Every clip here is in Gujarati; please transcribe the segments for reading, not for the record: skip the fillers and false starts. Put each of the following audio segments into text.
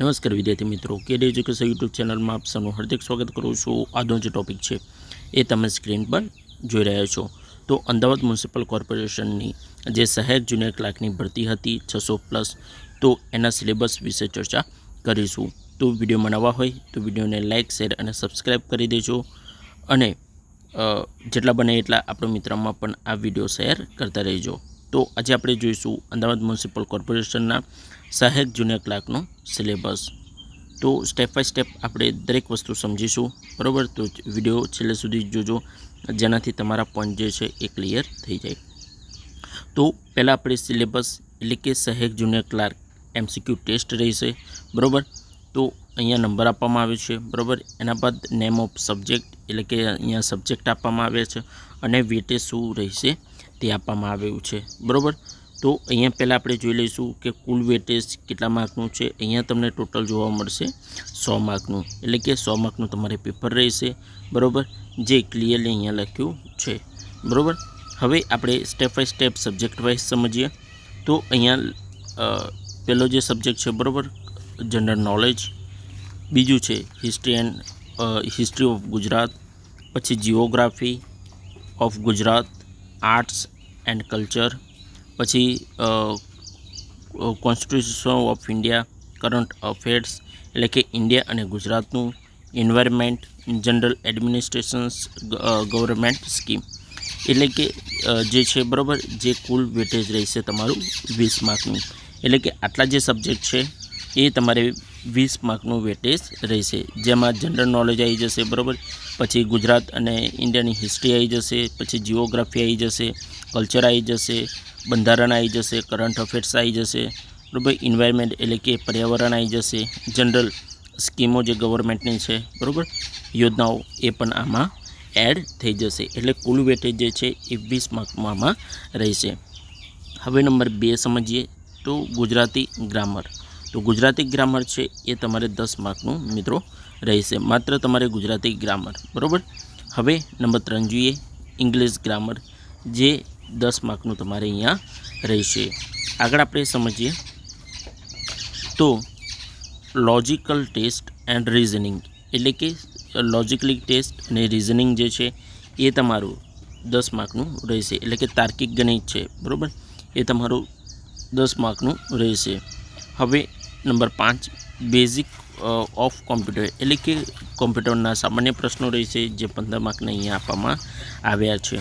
નમસ્કાર વિદ્યાર્થી મિત્રો, કેડી એજ્યુકેશન યુટ્યુબ ચેનલમાં આપ સૌનું હાર્દિક સ્વાગત કરું છું। આજનો જે ટોપિક છે એ તમે સ્ક્રીન પર જોઈ રહ્યા છો। તો અમદાવાદ મ્યુનિસિપલ કોર્પોરેશનની જે સહાયક જુનિયર ક્લાર્કની ભરતી હતી 600+, તો એના સિલેબસ વિશે ચર્ચા કરીશું। તો વિડીયોમાં નવા હોય તો વિડીયોને લાઇક, શેર અને સબસ્ક્રાઈબ કરી દેજો અને જેટલા બને એટલા આપણા મિત્રોમાં પણ આ વિડીયો શેર કરતા રહેજો। તો આજે આપણે જોઈશું અમદાવાદ મ્યુનિસિપલ કોર્પોરેશનના સહાયક જુનિયર ક્લાર્કનો સિલેબસ। તો સ્ટેપ બાય સ્ટેપ આપણે દરેક વસ્તુ સમજીશું, બરાબર। તો વિડીયો છેલ્લે સુધી જોજો, જેનાથી તમારા પોઈન્ટ જે છે એ ક્લિયર થઈ જાય। તો પહેલાં આપણે સિલેબસ એટલે કે સહાયક જુનિયર ક્લાર્ક MCQ ટેસ્ટ રહેશે, બરાબર। તો અહીંયા નંબર આપવામાં આવે છે, બરાબર। એના બાદ નેમ ઓફ સબ્જેક્ટ એટલે કે અહીંયા સબ્જેક્ટ આપવામાં આવે છે અને વેટેજ શું રહેશે તે આપવામાં આવ્યું છે, બરાબર। તો અહીંયા પહેલાં આપણે જોઈ લઈશું કે કુલ વેટેજ કેટલા માર્કનું છે। અહીંયા તમને ટોટલ જોવા મળશે 100 માર્કનું, એટલે કે 100 માર્કનું તમારે પેપર રહેશે, બરાબર, જે ક્લિયરલી અહીંયા લખ્યું છે, બરાબર। હવે આપણે step by step subject wise સમજીએ। તો અહીંયા પહેલો જે સબ્જેક્ટ છે, બરાબર, જનરલ નોલેજ। બીજું છે હિસ્ટ્રી ઓફ ગુજરાત, પછી geography of Gujarat, arts and culture, પછી constitution of India, current affairs એટલે કે ઇન્ડિયા અને ગુજરાતનું, environment, general administrations, government scheme, એટલે કે જે છે, બરાબર, જે કુલ વેટેજ રહેશે તમારું 20 માર્કનું। એટલે કે આટલા જે સબ્જેક્ટ છે એ તમારે 20 માર્કનું વેટેજ રહેશે, જેમાં જનરલ નોલેજ આવી જશે, બરાબર, પછી ગુજરાત અને ઇન્ડિયાની હિસ્ટ્રી આવી જશે, પછી જીઓગ્રાફી આવી જશે, કલ્ચર આવી જશે, બંધારણ આવી જશે, કરંટ અફેર્સ આવી જશે, બરાબર, એન્વાયરમેન્ટ એટલે કે પર્યાવરણ આવી જશે, જનરલ સ્કીમો જે ગવર્મેન્ટની છે, બરાબર, યોજનાઓ એ પણ આમાં એડ થઈ જશે। એટલે કુલ વેટેજ જે છે એ 20 માર્કમાં આમાં રહેશે। હવે નંબર 2 સમજીએ તો ગુજરાતી ગ્રામર। તો ગુજરાતી ગ્રામર છે એ તમારે 10 માર્કનું મિત્રો રહેશે, માત્ર તમારે ગુજરાતી ગ્રામર, બરાબર। હવે નંબર 3 જોઈએ ઇંગ્લિશ ગ્રામર, જે 10 માર્કનું તમારે અહીંયા રહેશે। આગળ આપણે સમજીએ તો લોજિકલ ટેસ્ટ એન્ડ રિઝનિંગ, એટલે કે લોજિકલી ટેસ્ટ અને રિઝનિંગ જે છે એ તમારું 10 માર્કનું રહેશે, એટલે કે તાર્કિક ગણિત છે, બરાબર, એ તમારું 10 માર્કનું રહેશે। હવે નંબર 5 બેઝિક ઓફ કોમ્પ્યુટર, એટલે કે કોમ્પ્યુટરના સામાન્ય પ્રશ્નો રહેશે, જે 15 માર્કના અહીંયા આપવામાં આવ્યા છે।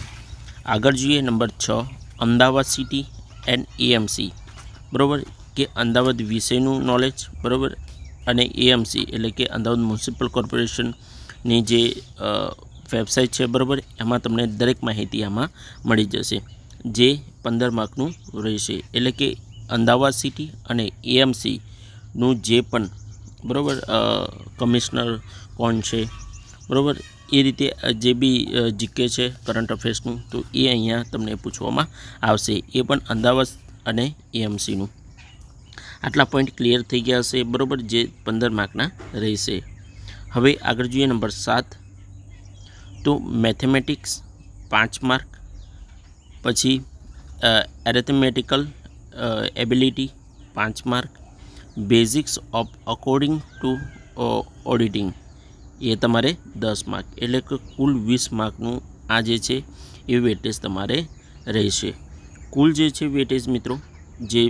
આગળ જોઈએ number 6 Ahmedabad city and AMC, બરાબર, કે અમદાવાદ વિશેનું નોલેજ, બરાબર, અને AMC એટલે કે અમદાવાદ મ્યુનિસિપલ કોર્પોરેશનની જે વેબસાઇટ છે, બરાબર, એમાં તમને દરેક માહિતી આમાં મળી જશે, જે 15 માર્કનું રહેશે। એટલે કે અમદાવાદ સિટી અને AMCનું જે પણ, બરાબર, કમિશનર કોણ છે, બરાબર, એ રીતે જે બી જીકે છે કરંટ અફેર્સનું, તો એ અહીંયા તમને પૂછવામાં આવશે, એ પણ અમદાવાદ અને AMCનું। આટલા પોઈન્ટ ક્લિયર થઈ ગયા હશે, બરાબર, જે 15 માર્કના રહેશે। હવે આગળ જોઈએ નંબર 7 તો મેથેમેટિક્સ 5 માર્ક, પછી arithmetical ability 5 mark, basics of according to auditing એ તમારે 10 માર્ક, એટલે કે કુલ 20 માર્કનું આ જે છે એ વેટેજ તમારે રહેશે। કુલ જે છે વેટેજ મિત્રો, જે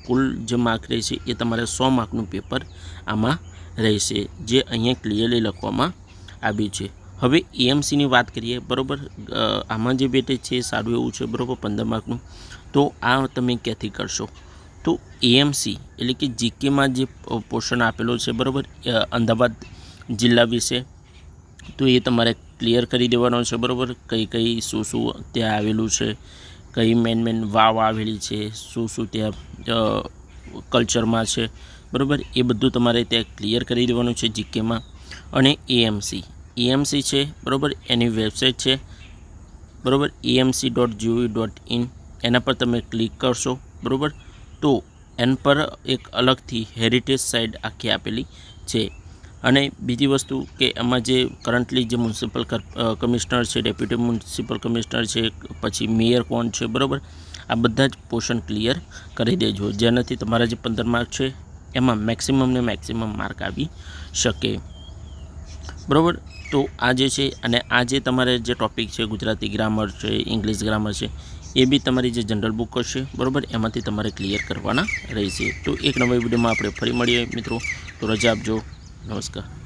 કુલ જે માર્ક રહેશે એ તમારે 100 માર્કનું પેપર આમાં રહેશે, જે અહીંયા ક્લિયરલી લખવામાં આવ્યું છે। હવે AMCની વાત કરીએ, બરાબર, આમાં જે વેટેજ છે એ સારું એવું છે, બરાબર, 15 માર્કનું। તો આ તમે ક્યાંથી કરશો? તો AMC એટલે કે જીકેમાં જે પોર્શન આપેલો છે, બરાબર, અમદાવાદ જિલ્લા વિશે, તો એ તમારે ક્લિયર કરી દેવાનો છે, બરાબર, કઈ શું ત્યાં આવેલું છે, કઈ મેન વાવ આવેલી છે, શું ત્યાં કલ્ચરમાં છે, બરાબર, એ બધું તમારે ત્યાં ક્લિયર કરી દેવાનું છે જીકેમાં। અને AMC છે, બરાબર, એની વેબસાઇટ છે, બરાબર, amc.gov.in, એના પર તમે ક્લિક કરશો, બરાબર, તો એના પર એક અલગથી હેરિટેજ સાઇટ આખી આપેલી છે। અને બીજી વસ્તુ કે એમાં જે કરન્ટલી જે મ્યુનિસિપલ કમિશનર છે, ડેપ્યુટી મ્યુનિસિપલ કમિશનર છે, પછી મેયર કોણ છે, બરાબર, આ બધા જ પોર્શન ક્લિયર કરી દેજો, જેનાથી તમારા જે 15 માર્ક છે એમાં મેક્સિમમ માર્ક આવી શકે, બરાબર. તો આ જે છે અને આ જે તમારે જે ટૉપિક છે ગુજરાતી ગ્રામર છે, ઇંગ્લિશ ગ્રામર છે, એ બી તમારી જે જનરલ બુક હશે, બરાબર, એમાંથી તમારે ક્લિયર કરવાના રહેશે. તો એક નવા વિડીયોમાં આપણે ફરી મળીએ મિત્રો. તો રજા આપજો. નમસ્કાર.